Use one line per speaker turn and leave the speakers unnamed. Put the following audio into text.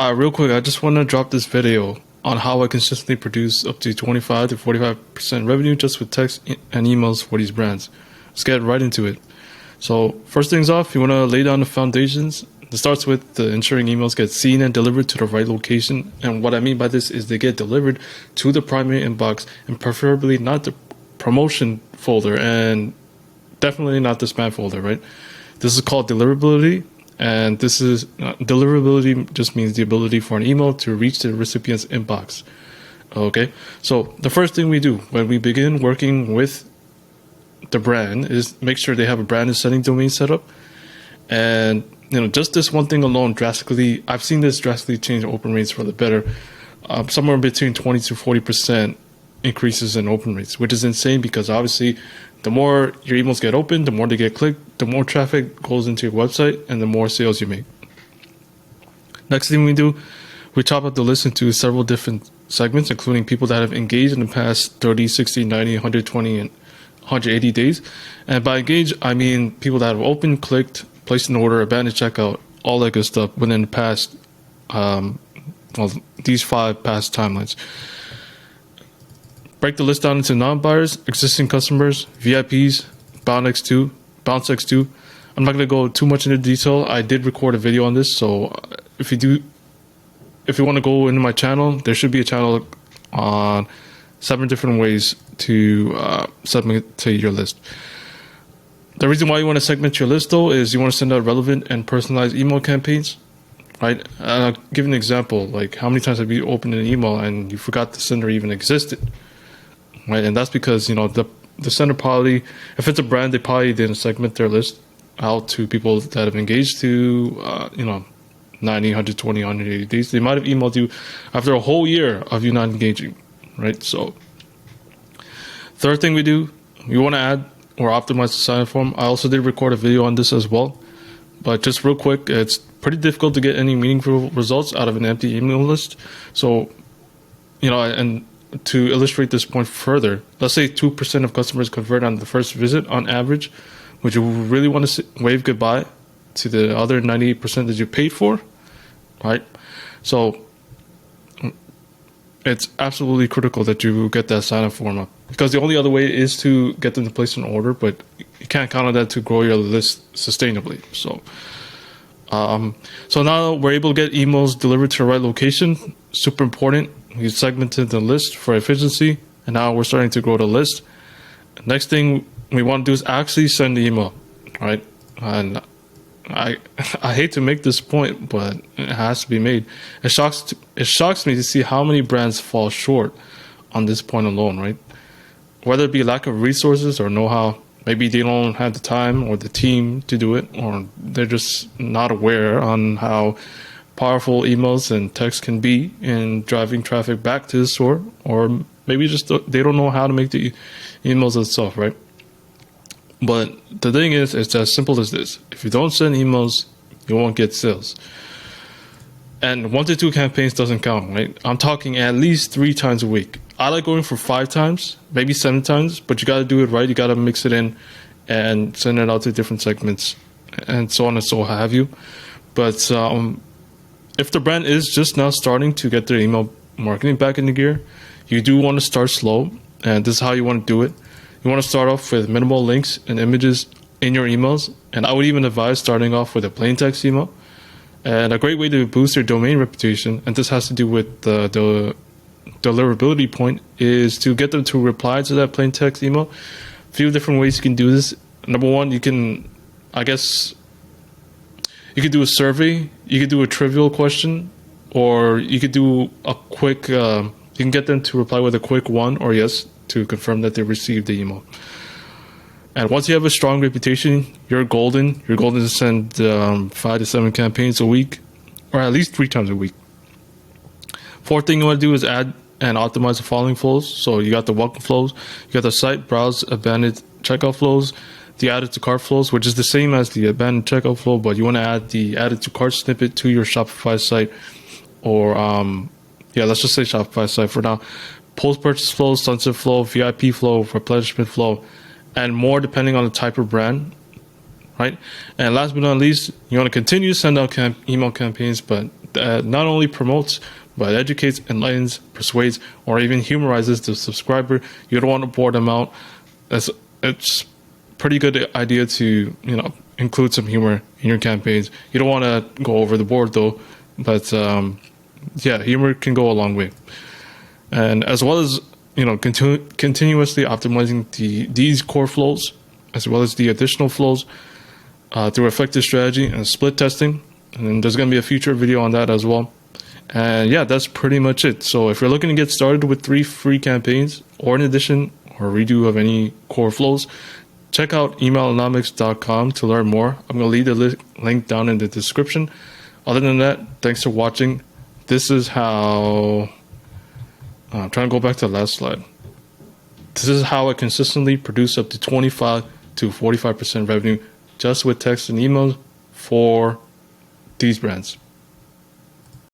Real quick, I just want to drop this video on how I consistently produce up to 25 to 45% revenue just with text and emails for these brands. Let's get right into it. So first things off, you want to lay down the foundations. It starts with ensuring emails get seen and delivered to the right location. And what I mean by this is they get delivered to the primary inbox and preferably not the promotion folder and definitely not the spam folder, right? This is called deliverability. And this is deliverability just means the ability for an email to reach the recipient's inbox. Okay, so the first thing we do when we begin working with the brand is make sure they have a branded setting domain set up. And just this one thing alone I've seen this drastically change open rates for the better. Somewhere between 20 to 40% increases in open rates, which is insane because obviously the more your emails get opened, the more they get clicked, the more traffic goes into your website, and the more sales you make. Next thing we do, we chop up the list into several different segments, including people that have engaged in the past 30, 60, 90, 120, and 180 days. And by engage, I mean people that have opened, clicked, placed an order, abandoned checkout, all that good stuff within the past, these 5 past timelines. Break the list down into non-buyers, existing customers, VIPs, bounce X2. I'm not going to go too much into detail. I did record a video on this, so if you want to go into my channel, there should be a channel on 7 different ways to segment to your list. The reason why you want to segment your list, though, is you want to send out relevant and personalized email campaigns, right? I'll give an example. Like, how many times have you opened an email and you forgot the sender even existed? Right, and that's because the sender probably, if it's a brand, they probably didn't segment their list out to people that have engaged to 90, 120, 180 days. They might have emailed you after a whole year of you not engaging, right? So third thing we do, we want to add or optimize the sign-up form. I also did record a video on this as well, but just real quick, it's pretty difficult to get any meaningful results out of an empty email list. So and to illustrate this point further, let's say 2% of customers convert on the first visit on average. Would you really want to wave goodbye to the other 98% that you paid for? Right? So it's absolutely critical that you get that sign-up form up, because the only other way is to get them to place an order, but you can't count on that to grow your list sustainably. So now we're able to get emails delivered to the right location. Super important. We segmented the list for efficiency, and now we're starting to grow the list. Next thing we want to do is actually send the email, right? And I hate to make this point, but it has to be made. It shocks me to see how many brands fall short on this point alone, right? Whether it be lack of resources or know-how, maybe they don't have the time or the team to do it, or they're just not aware on how powerful emails and text can be in driving traffic back to the store, or maybe just they don't know how to make the emails itself, right? But the thing is, it's as simple as this. If you don't send emails, you won't get sales. And 1 to 2 campaigns doesn't count, right? I'm talking at least 3 times a week. I like going for 5 times, maybe 7 times, but you got to do it right. You got to mix it in and send it out to different segments and so on and so have you. But if the brand is just now starting to get their email marketing back into gear, you do want to start slow, and this is how you want to do it. You want to start off with minimal links and images in your emails, and I would even advise starting off with a plain text email. And a great way to boost your domain reputation, and this has to do with the deliverability point, is to get them to reply to that plain text email. A few different ways you can do this. Number one, you can do a survey, you could do a trivial question, or you could do a quick, you can get them to reply with a quick 1 or yes to confirm that they received the email. And once you have a strong reputation, you're golden. You're golden to send 5 to 7 campaigns a week, or at least 3 times a week. Fourth thing you want to do is add and optimize the following flows. So you got the welcome flows, you got the site, browse, abandoned checkout flows, the added to cart flows, which is the same as the abandoned checkout flow, but you want to add the added to cart snippet to your Shopify site, or let's just say Shopify site for now. Post purchase flow, sunset flow, VIP flow, replenishment flow, and more depending on the type of brand, right? And last but not least, you want to continue to send out email campaigns, but that not only promotes but educates, enlightens, persuades, or even humorizes the subscriber. You don't want to bore them out. It's pretty good idea to include some humor in your campaigns. You don't want to go over the board though, but yeah, humor can go a long way. And as well as continuously optimizing these core flows, as well as the additional flows through effective strategy and split testing. And then there's going to be a future video on that as well. And yeah, that's pretty much it. So if you're looking to get started with 3 free campaigns or an addition or redo of any core flows, check out emailonomics.com to learn more. I'm going to leave the link down in the description. Other than that, thanks for watching. This is how... I'm trying to go back to the last slide. This is how I consistently produce up to 25 to 45% revenue just with text and emails for these brands.